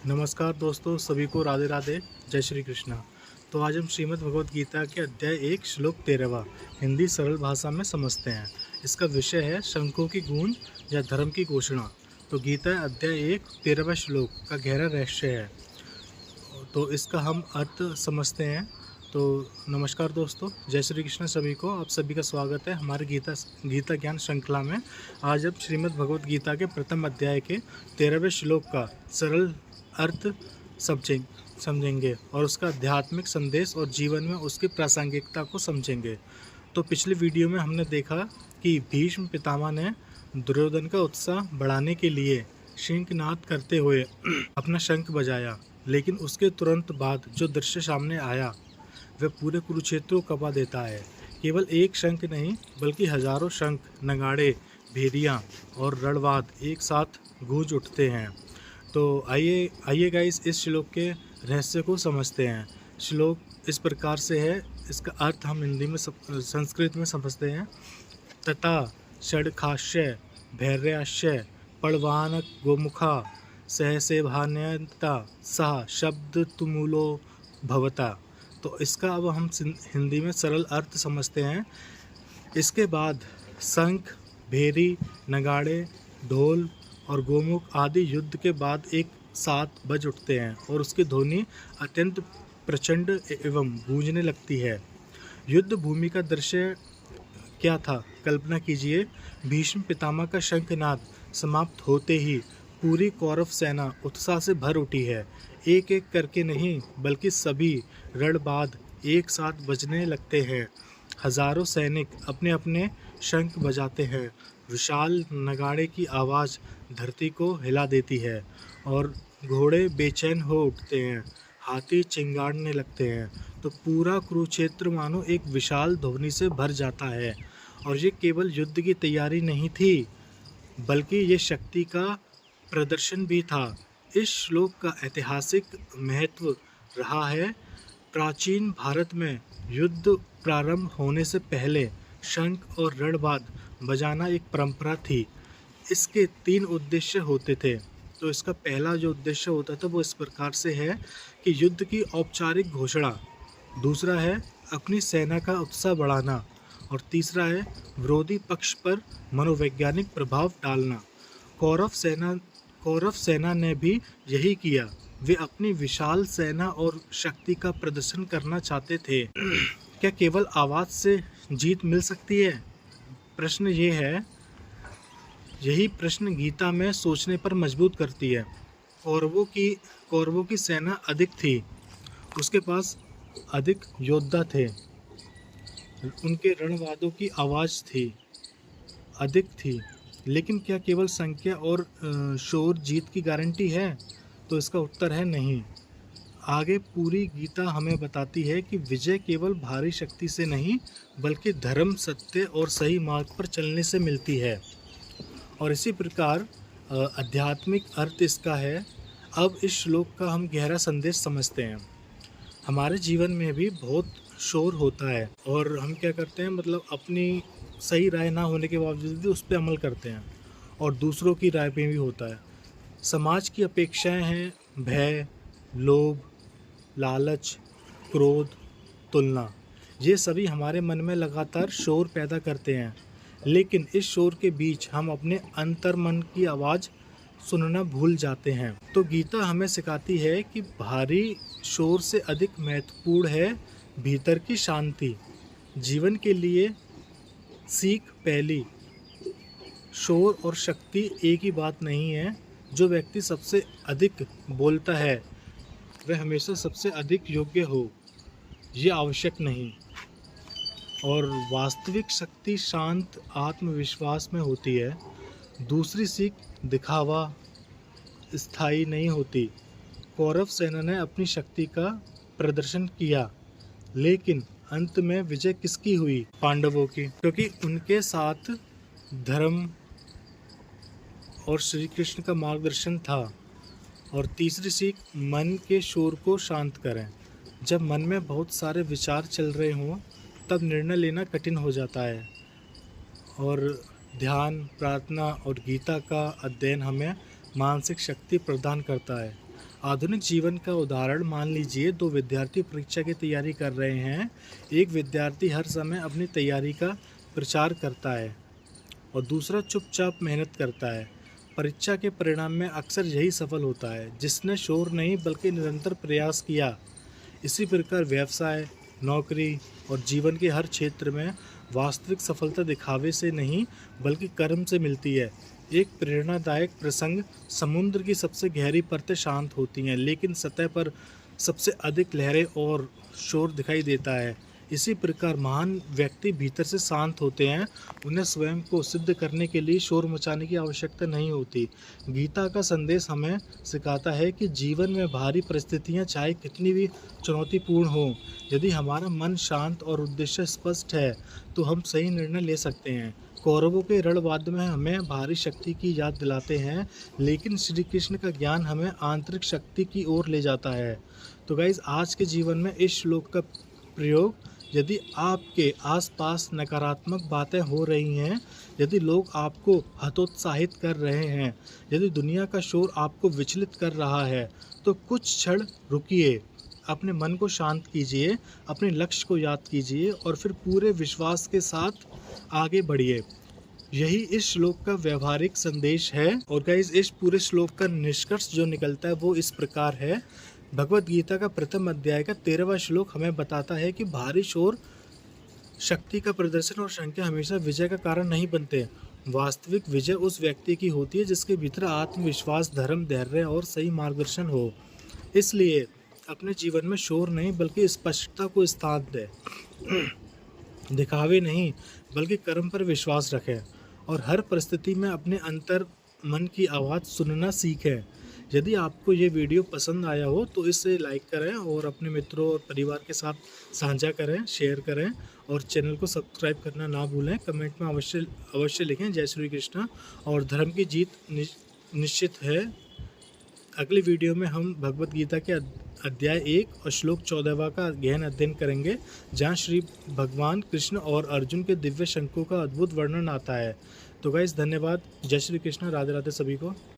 नमस्कार दोस्तों, सभी को राधे राधे, जय श्री कृष्णा। तो आज हम श्रीमद् भगवद गीता के अध्याय 1 श्लोक 13वां हिंदी सरल भाषा में समझते हैं। इसका विषय है शंखों की गूंज या धर्म की घोषणा। तो गीता अध्याय 1 13वां श्लोक का गहरा रहस्य है, तो इसका हम अर्थ समझते हैं। तो नमस्कार दोस्तों, जय श्री कृष्ण सभी को। आप सभी का स्वागत है हमारे गीता ज्ञान श्रृंखला में। आज हम श्रीमद् भगवद गीता के प्रथम अध्याय के 13वें श्लोक का सरल अर्थ समझेंगे और उसका आध्यात्मिक संदेश और जीवन में उसकी प्रासंगिकता को समझेंगे। तो पिछली वीडियो में हमने देखा कि भीष्म पितामह ने दुर्योधन का उत्साह बढ़ाने के लिए शंखनाद करते हुए अपना शंख बजाया, लेकिन उसके तुरंत बाद जो दृश्य सामने आया वह पूरे कुरुक्षेत्र को कपा देता है। केवल एक शंख नहीं बल्कि हजारों शंख, नगाड़े, भेरियाँ और रणवाद एक साथ गूंज उठते हैं। तो आइए गाइस इस श्लोक के रहस्य को समझते हैं। श्लोक इस प्रकार से है, इसका अर्थ हम हिंदी में संस्कृत में समझते हैं। तथा षड्खाश्य भैर्याश्य पड़वानक गोमुखा सहसे भान्यता सह शब्द तुमूलो भवता। तो इसका अब हम हिंदी में सरल अर्थ समझते हैं। इसके बाद शंख, भेरी, नगाड़े, ढोल और गोमुख आदि युद्ध के बाद एक साथ बज उठते हैं और उसकी ध्वनि अत्यंत प्रचंड एवं गूंजने लगती है। युद्ध भूमि का दृश्य क्या था, कल्पना कीजिए। भीष्म पितामह का शंखनाद समाप्त होते ही पूरी कौरव सेना उत्साह से भर उठी है। एक एक करके नहीं बल्कि सभी रणबाद एक साथ बजने लगते हैं। हजारों सैनिक अपने अपने शंख बजाते हैं। विशाल नगाड़े की आवाज़ धरती को हिला देती है और घोड़े बेचैन हो उठते हैं, हाथी चिंगाड़ने लगते हैं। तो पूरा कुरुक्षेत्र मानो एक विशाल ध्वनि से भर जाता है। और ये केवल युद्ध की तैयारी नहीं थी बल्कि ये शक्ति का प्रदर्शन भी था। इस श्लोक का ऐतिहासिक महत्व रहा है। प्राचीन भारत में युद्ध प्रारंभ होने से पहले शंख और रणवाद बजाना एक परंपरा थी। इसके 3 उद्देश्य होते थे। तो इसका पहला जो उद्देश्य होता था वो इस प्रकार से है कि युद्ध की औपचारिक घोषणा, दूसरा है अपनी सेना का उत्साह बढ़ाना और तीसरा है विरोधी पक्ष पर मनोवैज्ञानिक प्रभाव डालना। कौरव सेना ने भी यही किया। वे अपनी विशाल सेना और शक्ति का प्रदर्शन करना चाहते थे। क्या केवल आवाज़ से जीत मिल सकती है? प्रश्न ये है। यही प्रश्न गीता में सोचने पर मजबूर करती है। कौरवों की सेना अधिक थी, उसके पास अधिक योद्धा थे, उनके रणवादों की आवाज़ अधिक थी। लेकिन क्या केवल संख्या और शोर जीत की गारंटी है? तो इसका उत्तर है नहीं। आगे पूरी गीता हमें बताती है कि विजय केवल भारी शक्ति से नहीं बल्कि धर्म, सत्य और सही मार्ग पर चलने से मिलती है। और इसी प्रकार आध्यात्मिक अर्थ इसका है। अब इस श्लोक का हम गहरा संदेश समझते हैं। हमारे जीवन में भी बहुत शोर होता है और हम क्या करते हैं, मतलब अपनी सही राय ना होने के बावजूद भी उस पर अमल करते हैं और दूसरों की राय पे भी होता है। समाज की अपेक्षाएं हैं भय, लोभ, लालच, क्रोध, तुलना। ये सभी हमारे मन में लगातार शोर पैदा करते हैं, लेकिन इस शोर के बीच हम अपने अंतर्मन की आवाज़ सुनना भूल जाते हैं। तो गीता हमें सिखाती है कि भारी शोर से अधिक महत्वपूर्ण है भीतर की शांति। जीवन के लिए सीख पहली, शोर और शक्ति एक ही बात नहीं है। जो व्यक्ति सबसे अधिक बोलता है वह हमेशा सबसे अधिक योग्य हो, ये आवश्यक नहीं। और वास्तविक शक्ति शांत आत्मविश्वास में होती है। दूसरी सीख, दिखावा स्थायी नहीं होती। कौरव सेना ने अपनी शक्ति का प्रदर्शन किया, लेकिन अंत में विजय किसकी हुई? पांडवों की, क्योंकि उनके साथ धर्म और श्री कृष्ण का मार्गदर्शन था। और तीसरी सीख, मन के शोर को शांत करें। जब मन में बहुत सारे विचार चल रहे हों तब निर्णय लेना कठिन हो जाता है। और ध्यान, प्रार्थना और गीता का अध्ययन हमें मानसिक शक्ति प्रदान करता है। आधुनिक जीवन का उदाहरण मान लीजिए, दो विद्यार्थी परीक्षा की तैयारी कर रहे हैं। एक विद्यार्थी हर समय अपनी तैयारी का प्रचार करता है और दूसरा चुपचाप मेहनत करता है। परीक्षा के परिणाम में अक्सर यही सफल होता है जिसने शोर नहीं बल्कि निरंतर प्रयास किया। इसी प्रकार व्यवसाय, नौकरी और जीवन के हर क्षेत्र में वास्तविक सफलता दिखावे से नहीं बल्कि कर्म से मिलती है। एक प्रेरणादायक प्रसंग, समुद्र की सबसे गहरी परतें शांत होती हैं लेकिन सतह पर सबसे अधिक लहरें और शोर दिखाई देता है। इसी प्रकार महान व्यक्ति भीतर से शांत होते हैं। उन्हें स्वयं को सिद्ध करने के लिए शोर मचाने की आवश्यकता नहीं होती। गीता का संदेश हमें सिखाता है कि जीवन में भारी परिस्थितियां चाहे कितनी भी चुनौतीपूर्ण हो, यदि हमारा मन शांत और उद्देश्य स्पष्ट है तो हम सही निर्णय ले सकते हैं। कौरवों के रणवाद्य में हमें भारी शक्ति की याद दिलाते हैं, लेकिन श्री कृष्ण का ज्ञान हमें आंतरिक शक्ति की ओर ले जाता है। तो गाइज, आज के जीवन में इस श्लोक का प्रयोग, यदि आपके आसपास नकारात्मक बातें हो रही हैं, यदि लोग आपको हतोत्साहित कर रहे हैं, यदि दुनिया का शोर आपको विचलित कर रहा है, तो कुछ क्षण रुकिए, अपने मन को शांत कीजिए, अपने लक्ष्य को याद कीजिए और फिर पूरे विश्वास के साथ आगे बढ़िए। यही इस श्लोक का व्यवहारिक संदेश है। और गाइस, इस पूरे श्लोक का निष्कर्ष जो निकलता है वो इस प्रकार है। भगवत गीता का प्रथम अध्याय का 13वां श्लोक हमें बताता है कि भारी शोर शक्ति का प्रदर्शन और संख्या हमेशा विजय का कारण नहीं बनते। वास्तविक विजय उस व्यक्ति की होती है जिसके भीतर आत्मविश्वास, धर्म, धैर्य और सही मार्गदर्शन हो। इसलिए अपने जीवन में शोर नहीं बल्कि स्पष्टता को स्थान दें। दिखावे नहीं बल्कि कर्म पर विश्वास रखें और हर परिस्थिति में अपने अंतर मन की आवाज़ सुनना सीखें। यदि आपको ये वीडियो पसंद आया हो तो इसे लाइक करें और अपने मित्रों और परिवार के साथ साझा करें, शेयर करें और चैनल को सब्सक्राइब करना ना भूलें। कमेंट में अवश्य लिखें जय श्री कृष्ण। और धर्म की जीत निश्चित है। अगली वीडियो में हम भगवत गीता के अध्याय 1 और श्लोक 14वां का गहन अध्ययन करेंगे, जहाँ श्री भगवान कृष्ण और अर्जुन के दिव्य शंखों का अद्भुत वर्णन आता है। तो गाइस, धन्यवाद। जय श्री कृष्ण। राधे राधे सभी को।